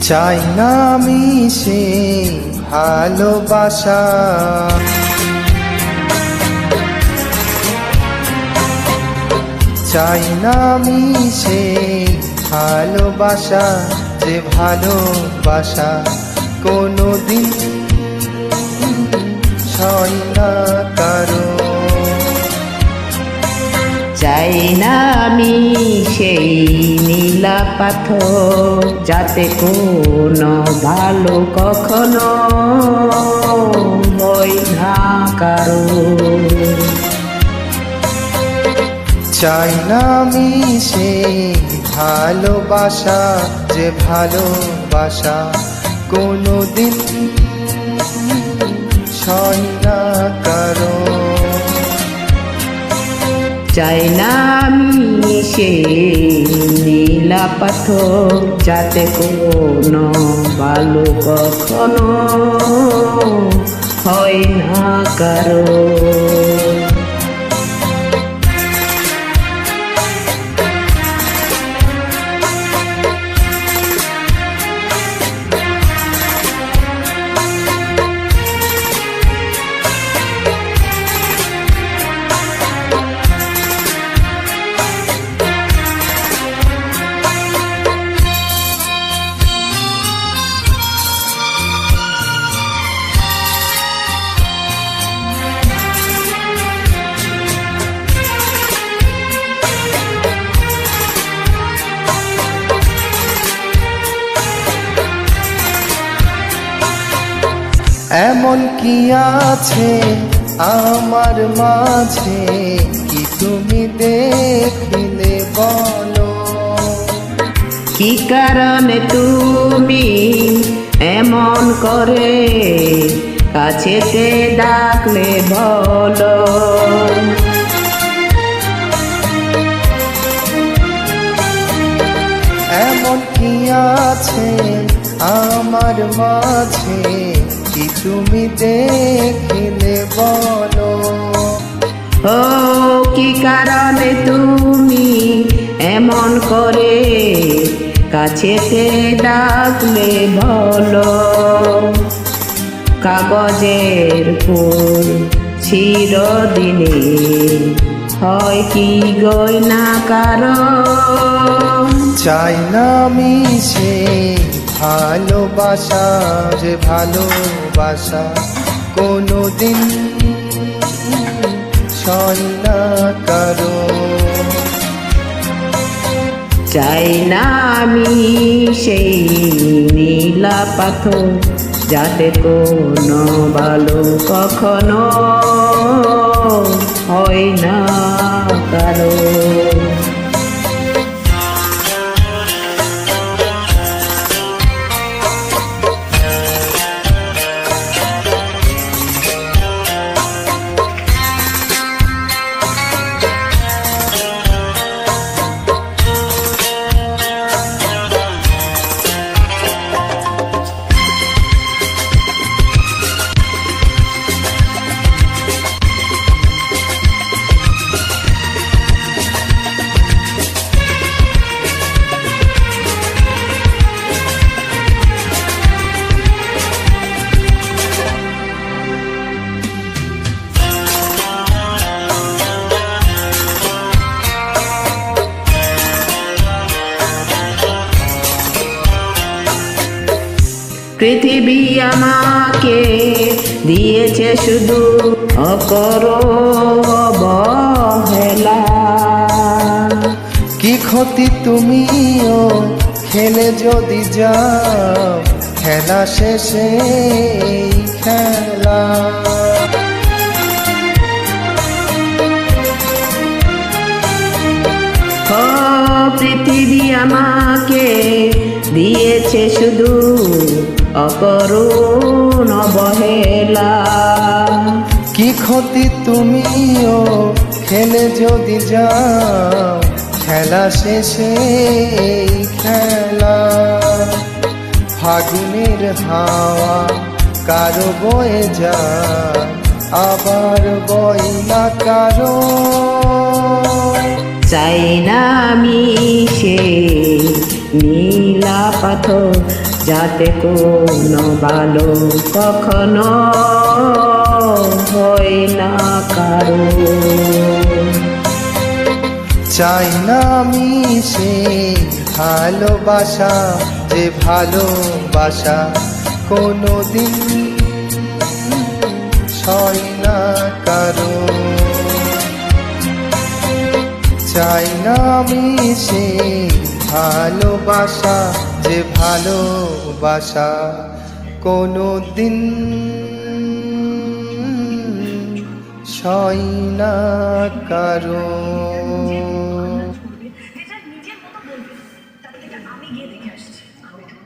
চাই না আমি সে ভালোবাসা, চাই না আমি সে ভালোবাসা, যে ভালোবাসা কোনোদিন সয় না কারো। চাই না আমি সেই নীলা পাথর, যাতে কোনো ভালো কখনো হয় না কারো। চাই না আমি সে ভালোবাসা, যে ভালোবাসা কোনোদিন সয় না কারো। চাই না আমি সেই নীলা পাথর, যাতে কোনো ভালো কখনো হয় না কারো। এমন কি আছে আমার মাঝে, কি তুমি দেখিলে বলো? কি কারণে তুমি এমন করে কাছেতে ডাকলে বলো? এমন কি আছে আমার মাঝে, কি তুমি দেখিলে বলো? ও কি কারণে তুমি এমন করে কাছেতে ডাকলে বলো? কাগজের ফুল চিরদিনে হয় কি গয়না কারো। চাই না আমি সে ভালোবাসা, যে ভালোবাসা কোনোদিন সয় না কারো। চাই না আমি সেই নীলা পাথর, যাতে কোনো ভালো কখনো হয় না কারো। পৃথিবী আমাকে দিয়েছে শুধু অবহেলা। কি ক্ষতি তুমিও খেলে যদি যাও, খেলা শেষে খেলা। পৃথিবী আমাকে দিয়েছে শুধু অকরুণ অবহেলা। কি ক্ষতি তুমিও খেলে যদি যাও, খেলা শেষে খেলা। ফাগুনের হাওয়া কারো বয়ে যায়, আবার বয় না কারো। চাই না আমি সে নীলা পাথর, যাতে কোনো ভালো কখনো হয় না কারো। চাই না আমি সে ভালোবাসা, যে ভালোবাসা কোনোদিন সয় না কারো। চাই না আমি সে ভালোবাসা, যে ভালোবাসা কোনোদিন সয় না কারো।